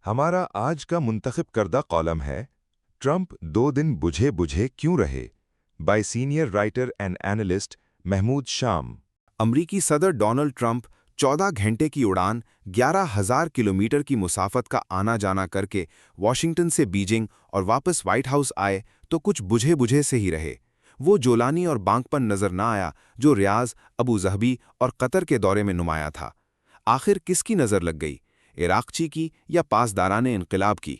हमारा आज का मुंतखब करदा कॉलम है ट्रंप 2 दिन बुझे बुझे क्यों रहे by senior writer and analyst Mahmood Sham. अमरीकी सदर डोनाल्ड ट्रंप 14 घंटे की उड़ान 11,000 किलोमीटर की मुसाफत का आना जाना करके वॉशिंगटन से बीजिंग और वापस व्हाइट हाउस आए तो कुछ बुझे बुझे से ही रहे। वो जोलानी और बांकपन नजर ना आया जो रियाज, अबू जहबी और कतर के दौरे में नुमाया था। आखिर किसकी नज़र लग गई, इराक़ची की या पासदाराने इनकलाब की?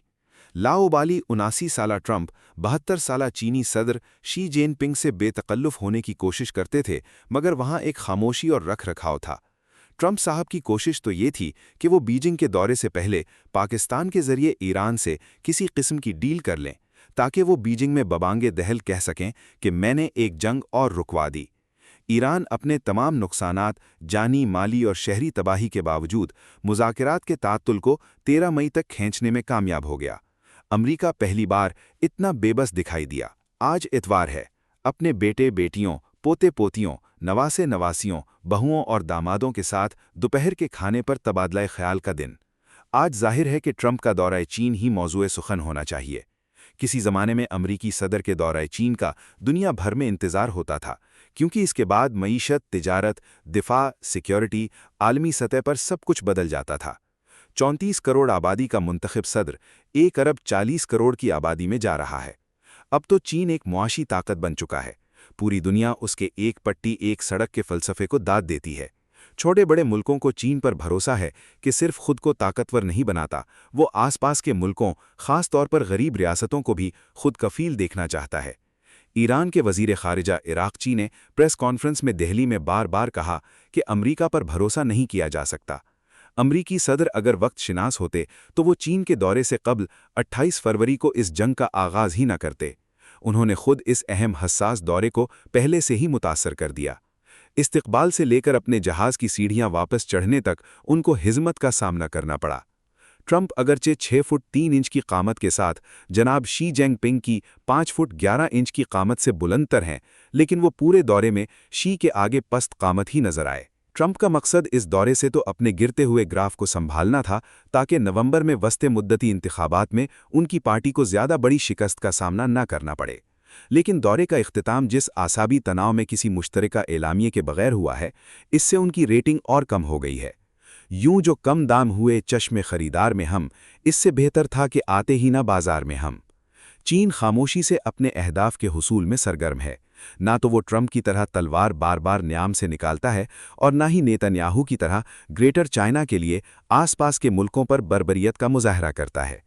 लाओबाली 79 साला ट्रंप 72 साला चीनी सदर शी जिनपिंग से बेतकल्लुफ़ होने की कोशिश करते थे, मगर वहाँ एक खामोशी और रख रखाव था। ट्रंप साहब की कोशिश तो ये थी कि वो बीजिंग के दौरे से पहले पाकिस्तान के जरिए ईरान से किसी किस्म की डील कर लें, ताकि वो बीजिंग में बबांगे दहल कह सकें कि मैंने एक जंग और रुकवा दी। ईरान अपने तमाम नुकसानात, जानी, माली और शहरी तबाही के बावजूद मुज़ाकरात के तात्तुल को 13 मई तक खींचने में कामयाब हो गया। अमरीका पहली बार इतना बेबस दिखाई दिया। आज इतवार है, अपने बेटे बेटियों, पोते पोतियों, नवासे नवासियों, बहुओं और दामादों के साथ दोपहर के खाने पर तबादला ख्याल का दिन। आज जाहिर है कि ट्रंप का दौरा चीन ही मौजूए सुखन होना चाहिए। किसी ज़माने में अमरीकी सदर के दौरा चीन का दुनिया भर में इंतज़ार होता था, क्योंकि इसके बाद मईशत, तिजारत, दिफा, सिक्योरिटी, आलमी सतह पर सब कुछ बदल जाता था। 34 करोड़ आबादी का मुंतखब सदर 1 अरब 40 करोड़ की आबादी में जा रहा है। अब तो चीन एक मुआशी ताकत बन चुका है। पूरी दुनिया उसके एक पट्टी एक सड़क के फ़लसफ़े को दाद देती है। छोटे बड़े मुल्कों को चीन पर भरोसा है कि सिर्फ खुद को ताकतवर नहीं बनाता, वो आसपास के मुल्कों, ख़ास तौर पर गरीब रियासतों को भी खुद कफील देखना चाहता है। ईरान के वज़ीर ख़ारिजा इराक़ची ने प्रेस कॉन्फ्रेंस में दिल्ली में बार बार कहा कि अमरीका पर भरोसा नहीं किया जा सकता। अमरीकी सदर अगर वक्त शिनास होते तो वो चीन के दौरे से कबल 28 फरवरी को इस जंग का आगाज़ ही न करते। उन्होंने खुद इस अहम हसास दौरे को पहले से ही मुतासर कर दिया। इस्तकबाल से लेकर अपने जहाज़ की सीढ़ियां वापस चढ़ने तक उनको हिज़्मत का सामना करना पड़ा। ट्रंप अगरचे 6 फुट 3 इंच की कामत के साथ जनाब शी जिनपिंग की 5 फुट 11 इंच की कामत से बुलंदतर हैं, लेकिन वो पूरे दौरे में शी के आगे पस्त कामत ही नजर आए। ट्रंप का मकसद इस दौरे से तो अपने गिरते हुए ग्राफ को संभालना था, ताकि नवंबर में वस्ते मुद्दती इंतखाबात में उनकी पार्टी को ज़्यादा बड़ी शिकस्त का सामना न करना पड़े। लेकिन दौरे का इख्तिताम जिस आसाबी तनाव में किसी मुश्तरका एलामिये के बगैर हुआ है, इससे उनकी रेटिंग और कम हो गई है। यूं जो कम दाम हुए चश्मे खरीदार में हम, इससे बेहतर था कि आते ही ना बाजार में हम। चीन खामोशी से अपने अहदाफ के हुसूल में सरगर्म है। ना तो वो ट्रंप की तरह तलवार बार बार न्याम से निकालता है, और ना ही नेतन्याहू की तरह ग्रेटर चाइना के लिए आसपास के मुल्कों पर बर्बरियत का मुजाहरा करता है।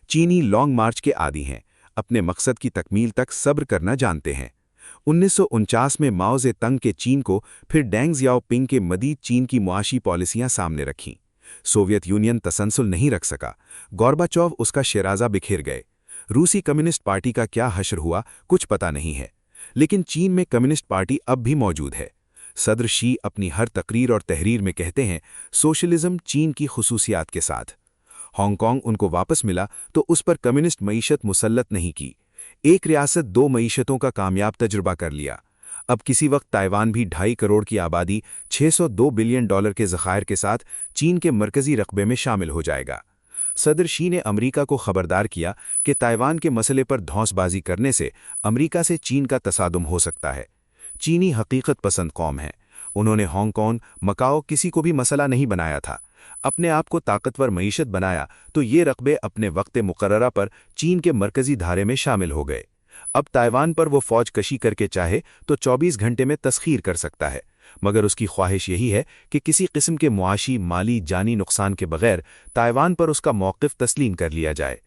चीनी लॉन्ग मार्च के आदी हैं, अपने मकसद की तकमील तक सब्र करना जानते हैं। 1949 में माओ जे तंग के चीन को, फिर डेंग ज़ियाओपिंग के मदीद चीन की मुआशी पॉलिसियां सामने रखीं। सोवियत यूनियन तसलसल नहीं रख सका, गोर्बाचोव उसका शिराजा बिखेर गए। रूसी कम्युनिस्ट पार्टी का क्या हश्र हुआ कुछ पता नहीं है, लेकिन चीन में कम्युनिस्ट पार्टी अब भी मौजूद है। सदर शी अपनी हर तकरीर और तहरीर में कहते हैं, सोशलिज्म चीन की खुसूसियात के साथ। हांगकांग उनको वापस मिला तो उस पर कम्युनिस्ट मईशत मुसल्लत नहीं की। एक रियासत 2 मईशतों का कामयाब तजुर्बा कर लिया। अब किसी वक्त ताइवान भी 2.5 करोड़ की आबादी, $602 बिलियन के ज़खायर के साथ चीन के मरकज़ी रकबे में शामिल हो जाएगा। सदर शी ने अमरीका को खबरदार किया कि ताइवान के मसले पर धौंसबाजी करने से अमरीका से चीन का तसादुम हो सकता है। चीनी हकीकत पसंद कौम है। उन्होंने हांगकांग, मकाओ किसी को भी मसला नहीं बनाया था। अपने आप को ताकतवर मईशत बनाया तो ये रकबे अपने वक्त मुकर्ररा पर चीन के मरकज़ी धारे में शामिल हो गए। अब ताइवान पर वो फौज कशी करके चाहे तो 24 घंटे में तस्खीर कर सकता है, मगर उसकी ख्वाहिश यही है कि किसी किस्म के मुआशी, माली, जानी नुकसान के बगैर ताइवान पर उसका मौक़िफ़ तस्लीम कर लिया जाए।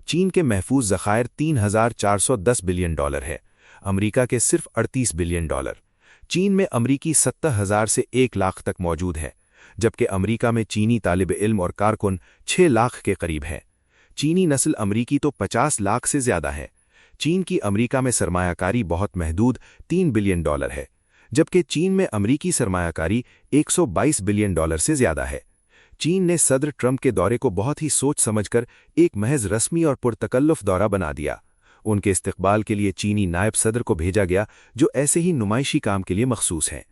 चीन के महफूज ज़खायर $3,410 बिलियन है, अमरीका के सिर्फ $38 बिलियन। चीन में अमरीकी 70,000 से 1 लाख तक मौजूद है, जबकि अमरीका में चीनी तालिब इल्म और कारकुन 6 लाख के करीब हैं। चीनी नस्ल अमरीकी तो 50 लाख से ज़्यादा है। चीन की अमरीका में सरमायाकारी बहुत महदूद $3 बिलियन है, जबकि चीन में अमरीकी सरमायाकारी $122 बिलियन से ज़्यादा है। चीन ने सदर ट्रंप के दौरे को बहुत ही सोच समझकर एक महज रस्मी और पुरतकल्लुफ़ दौरा बना दिया। उनके इस्तकबाल के लिए चीनी नायब सदर को भेजा गया, जो ऐसे ही नुमाइशी काम के लिए मखसूस हैं।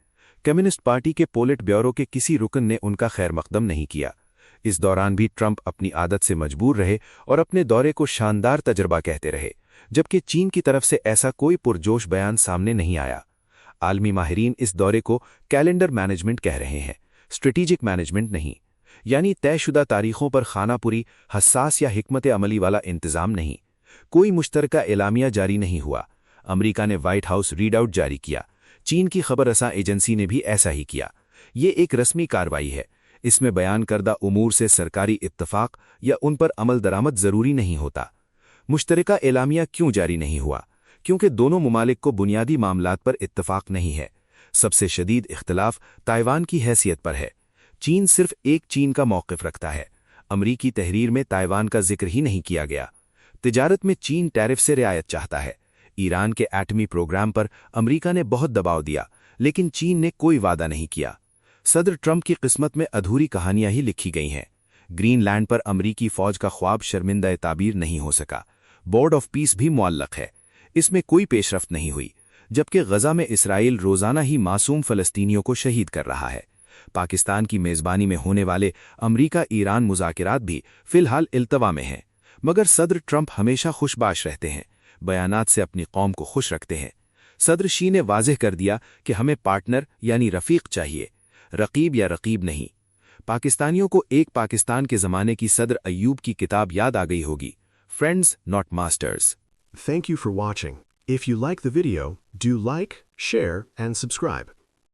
कम्युनिस्ट पार्टी के पोलिट ब्यूरो के किसी रुकन ने उनका खैर मकदम नहीं किया। इस दौरान भी ट्रंप अपनी आदत से मजबूर रहे और अपने दौरे को शानदार तजर्बा कहते रहे, जबकि चीन की तरफ से ऐसा कोई पुरजोश बयान सामने नहीं आया। आलमी माहिरीन इस दौरे को कैलेंडर मैनेजमेंट कह रहे हैं, स्ट्रेटेजिक मैनेजमेंट नहीं, यानी तयशुदा तारीखों पर खानापुरी, हसास या हिकमत अमली वाला इंतजाम नहीं। कोई मुश्तरका एलामिया जारी नहीं हुआ। अमेरिका ने व्हाइट हाउस रीडआउट जारी किया, चीन की खबर रसां एजेंसी ने भी ऐसा ही किया। ये एक रस्मी कार्रवाई है, इसमें बयान करदा उमूर से सरकारी इत्तफाक या उन पर अमल दरामद जरूरी नहीं होता। मुश्तरका एलामिया क्यों जारी नहीं हुआ? क्योंकि दोनों ममालिक को बुनियादी मामलात पर इत्तफाक नहीं है। सबसे शदीद इख्तलाफ ताइवान की हैसियत पर है। चीन सिर्फ एक चीन का मौक़िफ़ रखता है। अमरीकी तहरीर में ताइवान का जिक्र ही नहीं किया गया। तिजारत में चीन टैरिफ से रियायत चाहता है। ईरान के एटमी प्रोग्राम पर अमरीका ने बहुत दबाव दिया, लेकिन चीन ने कोई वादा नहीं किया। सदर ट्रंप की किस्मत में अधूरी कहानियां ही लिखी गई हैं। ग्रीनलैंड पर अमरीकी फौज का ख्वाब शर्मिंदा ताबीर नहीं हो सका। बोर्ड ऑफ पीस भी मुअल्लक है, इसमें कोई पेशरफ्त नहीं हुई, जबकि गजा में इसराइल रोजाना ही मासूम फलस्तीनियों को शहीद कर रहा है। पाकिस्तान की मेज़बानी में होने वाले अमरीका ईरान मुज़ाकिरात भी फिलहाल इल्तवा में हैं, मगर सदर ट्रंप हमेशा खुशबाश रहते हैं, बयानात से अपनी कौम को खुश रखते हैं। सदर शी ने वाज़ेह कर दिया कि हमें पार्टनर यानी रफ़ीक चाहिए, रकीब या रकीब नहीं। पाकिस्तानियों को एक पाकिस्तान के ज़माने की सदर अय्यूब की किताब याद आ गई होगी, friends not masters. Thank you for watching. If you like the video, do like, share, and subscribe.